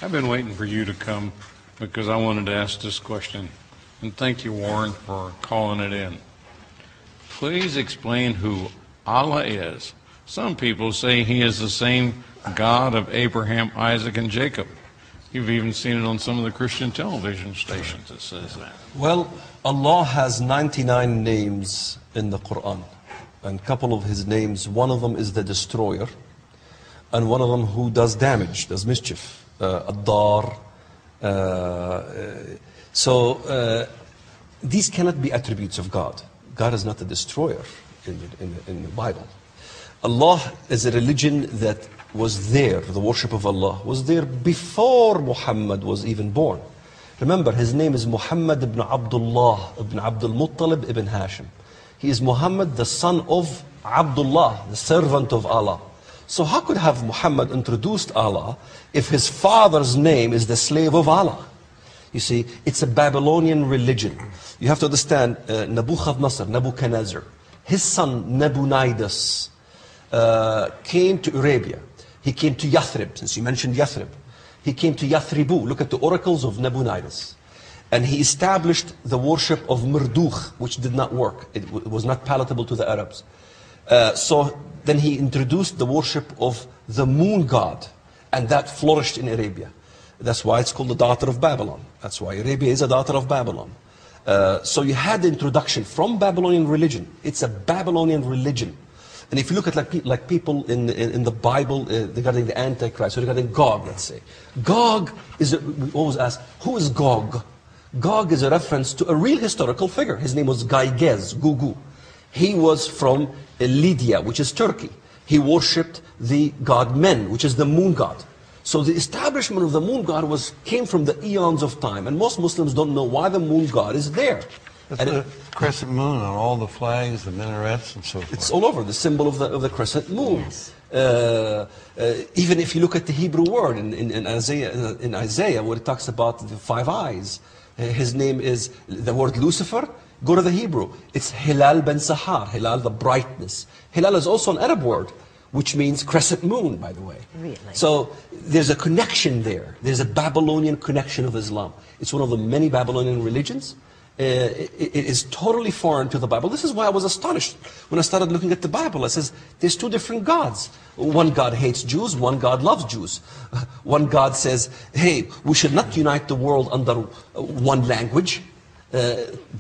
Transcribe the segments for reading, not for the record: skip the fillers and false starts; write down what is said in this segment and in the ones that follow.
I've been waiting for you to come because I wanted to ask this question. And thank you, Warren, for calling it in. Please explain who Allah is. Some people say he is the same God of Abraham, Isaac, and Jacob. You've even seen it on some of the Christian television stations that says that. Well, Allah has 99 names in the Quran. And a couple of his names, one of them is the destroyer, and one of them who does damage, does mischief. Ad-Dar. These cannot be attributes of God. God is not the destroyer in the Bible. Allah is a religion that was there, the worship of Allah was there before Muhammad was even born. Remember, his name is Muhammad ibn Abdullah ibn Abdul Muttalib ibn Hashim. He is Muhammad, the son of Abdullah, the servant of Allah. So how could have Muhammad introduced Allah if his father's name is the slave of Allah? You see, it's a Babylonian religion. You have to understand, Nebuchadnezzar, his son Nabonidus came to Arabia. He came to Yathrib, since you mentioned Yathrib. He came to Yathribu. Look at the oracles of Nabonidus. And he established the worship of Marduk, which did not work. It was not palatable to the Arabs. So then he introduced the worship of the moon god, and that flourished in Arabia. That's why it's called the daughter of Babylon. That's why Arabia is a daughter of Babylon. So you had the introduction from Babylonian religion. It's a Babylonian religion. And if you look at like people in the Bible regarding the Antichrist, or regarding Gog, let's say. Gog is, we always ask, who is Gog? Gog is a reference to a real historical figure. His name was Gaigez, Gugu. He was from Lydia, which is Turkey. He worshipped the god Men, which is the moon god. So the establishment of the moon god came from the eons of time. And most Muslims don't know why the moon god is there. It's the crescent moon on all the flags, the minarets, and so forth. It's all over, the symbol of the crescent moon. Yes. Even if you look at the Hebrew word in Isaiah, where it talks about the 5 eyes, his name is, the word Lucifer, go to the Hebrew. It's Hilal ben Sahar, Hilal, the brightness. Hilal is also an Arab word, which means crescent moon, by the way. Really? So there's a connection there. There's a Babylonian connection of Islam. It's one of the many Babylonian religions. It is totally foreign to the Bible. This is why I was astonished when I started looking at the Bible. I says, there's 2 different gods. One God hates Jews, one God loves Jews. One God says, hey, we should not unite the world under one language.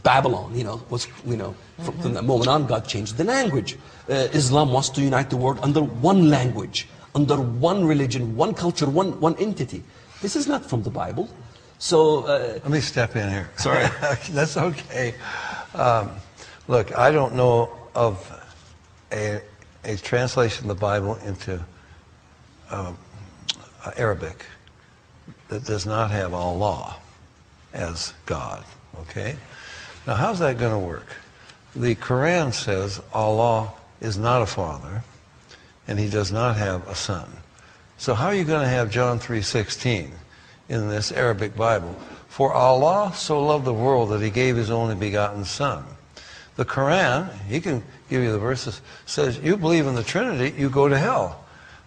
Babylon, from that moment on, God changed the language. Islam wants to unite the world under one language, under one religion, one culture, one entity. This is not from the Bible. So let me step in here. Sorry. That's okay. Look, I don't know of a translation of the Bible into Arabic that does not have Allah as God. Okay? Now, how's that going to work? The Quran says Allah is not a father, and he does not have a son. So how are you going to have John 3:16 in this Arabic Bible? For Allah so loved the world that he gave his only begotten son. The Quran, he can give you the verses, says you believe in the Trinity, you go to hell.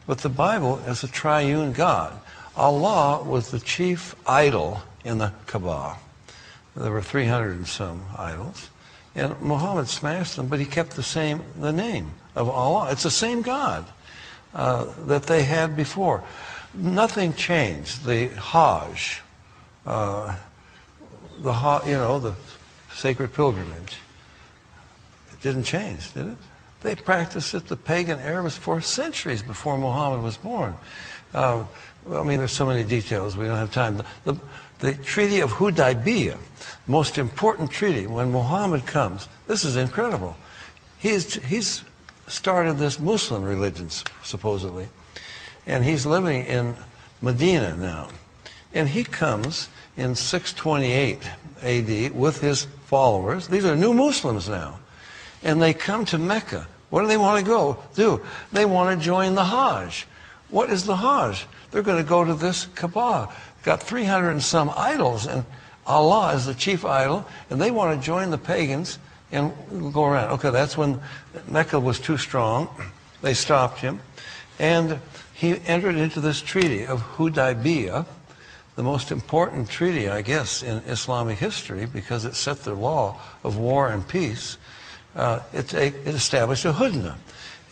But the Bible is a triune God. Allah was the chief idol in the Kaaba. There were 300 and some idols. And Muhammad smashed them, but he kept the name of Allah. It's the same God that they had before. Nothing changed. The Hajj, the sacred pilgrimage, it didn't change, did it? They practiced it, the pagan Arabs, for centuries before Muhammad was born. There's so many details, we don't have time. The Treaty of Hudaybiyah, most important treaty, when Muhammad comes, this is incredible. He's started this Muslim religion, supposedly, and he's living in Medina now. And he comes in 628 AD with his followers. These are new Muslims now. And they come to Mecca. What do they want to do? They want to join the Hajj. What is the Hajj? They're going to go to this Kaaba. Got 300 and some idols, and Allah is the chief idol, and they want to join the pagans and go around. Okay, that's when Mecca was too strong. They stopped him, and he entered into this treaty of Hudaybiyah, the most important treaty, I guess, in Islamic history, because it set the law of war and peace. It established a hudna.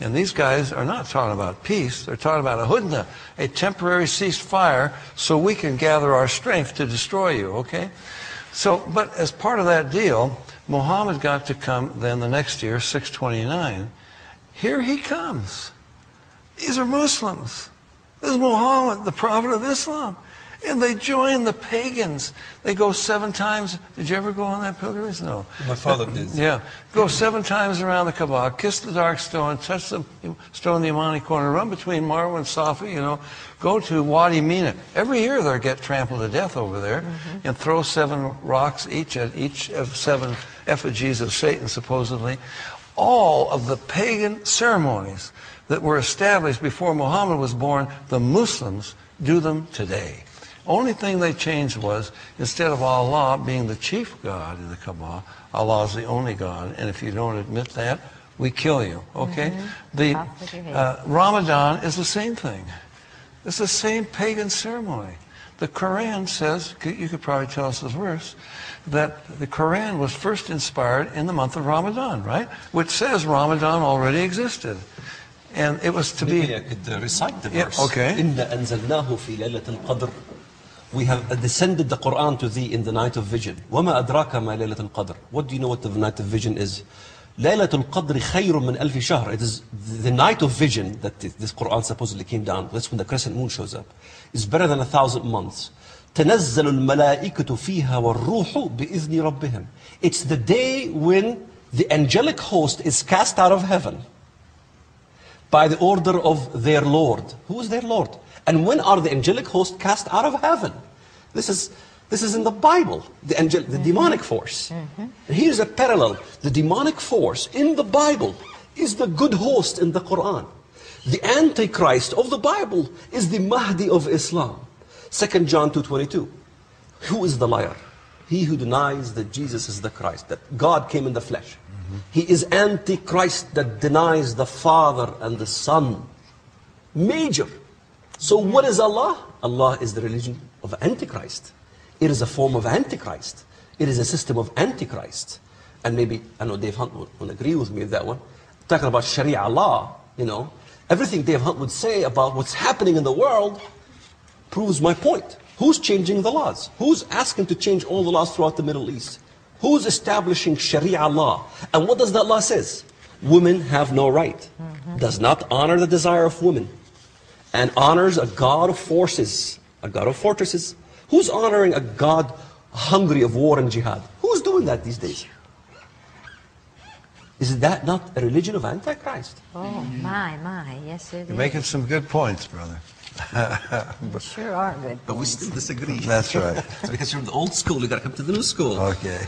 And these guys are not talking about peace. They're talking about a hudna, a temporary ceasefire, so we can gather our strength to destroy you, okay? So, but as part of that deal, Muhammad got to come then the next year, 629. Here he comes. These are Muslims. This is Muhammad, the prophet of Islam. And they join the pagans. They go 7 times. Did you ever go on that pilgrimage? No. My father did. Yeah. Go 7 times around the Kaaba, kiss the dark stone, touch the stone in the Yamani corner, run between Marwa and Safa, you know, go to Wadi Mina. Every year they get trampled to death over there and throw 7 rocks each at each of 7 effigies of Satan, supposedly. All of the pagan ceremonies that were established before Muhammad was born, the Muslims do them today. Only thing they changed was, instead of Allah being the chief God in the Kaaba, Allah is the only God, and if you don't admit that, we kill you, okay? The Ramadan is the same thing. It's the same pagan ceremony. The Quran says, you could probably tell us the verse, that the Quran was first inspired in the month of Ramadan, right? Which says Ramadan already existed. And it was to be... Maybe I could recite the verse. Yeah, okay. إِنَّا أَنزَلْنَاهُ فِي لَيْلَةِ الْقَدْرِ. We have descended the Quran to thee in the night of vision. وَمَا أَدْرَاكَ مَا لَيْلَةُ الْقَدْرِ. What do you know what the night of vision is? لَيْلَةُ الْقَدْرِ خَيْرٌ مِنْ أَلْفِ شَهْرٍ. It is the night of vision that this Quran supposedly came down. That's when the crescent moon shows up. It's better than 1,000 months. تَنَزَّلُ الْمَلَائِكَةُ فِيهَا وَالرُّوحُ بِإِذْنِ رَبِّهِمْ. It's the day when the angelic host is cast out of heaven by the order of their Lord. Who is their Lord? And when are the angelic hosts cast out of heaven? This is in the Bible, the demonic force. And here's a parallel. The demonic force in the Bible is the good host in the Quran. The Antichrist of the Bible is the Mahdi of Islam. 2 John 2:22. Who is the liar? He who denies that Jesus is the Christ, that God came in the flesh. He is Antichrist that denies the Father and the Son. Major. So what is Allah? Allah is the religion of Antichrist. It is a form of Antichrist. It is a system of Antichrist. And maybe, I know Dave Hunt will agree with me with that one. Talking about Sharia law, you know, everything Dave Hunt would say about what's happening in the world proves my point. Who's changing the laws? Who's asking to change all the laws throughout the Middle East? Who's establishing Sharia law? And what does that law says? Women have no right. Does not honor the desire of women. And honors a God of forces, a God of fortresses. Who's honoring a God hungry of war and jihad? Who's doing that these days? Is that not a religion of Antichrist? Oh, my, yes it is. You're making some good points, brother. You sure are good. But we still disagree. That's right. Because you're from the old school, you got to come to the new school. Okay.